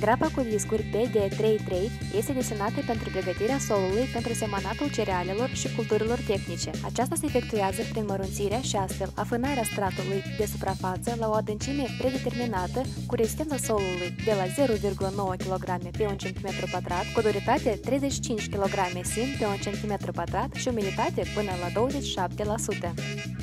Grapa cu discuri PD33 este desenată pentru pregătirea solului pentru semănatul cerealelor și culturilor tehnice. Aceasta se efectuează prin mărunțirea și astfel afânarea stratului de suprafață la o adâncime predeterminată cu rezistența solului de la 0,9 kg pe 1 cm2 cu duritate 35 kg sim pe 1 cm2 și umiditate până la 27%.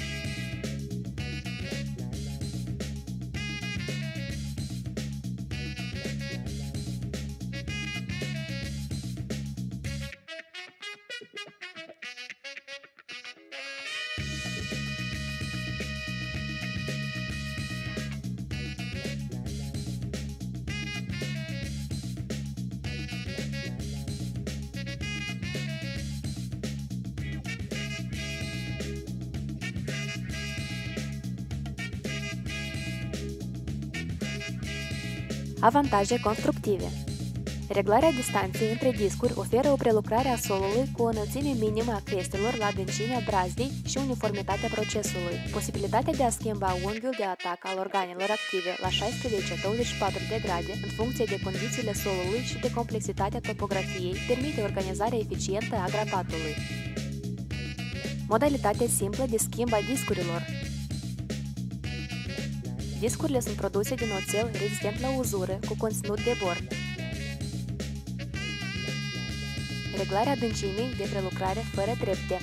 Avantaje constructive. Reglarea distanței între discuri oferă o prelucrare a solului cu o înălțime minimă a crestelor la adâncimea brazdei și uniformitatea procesului. Posibilitatea de a schimba unghiul de atac al organelor active la 16-24 de grade în funcție de condițiile solului și de complexitatea topografiei permite organizarea eficientă a grapatului. Modalitatea simplă de schimb a discurilor. Discurile sunt produse din oțel rezistent la uzură cu conținut de bor. Reglarea adâncimii de prelucrare fără trepte.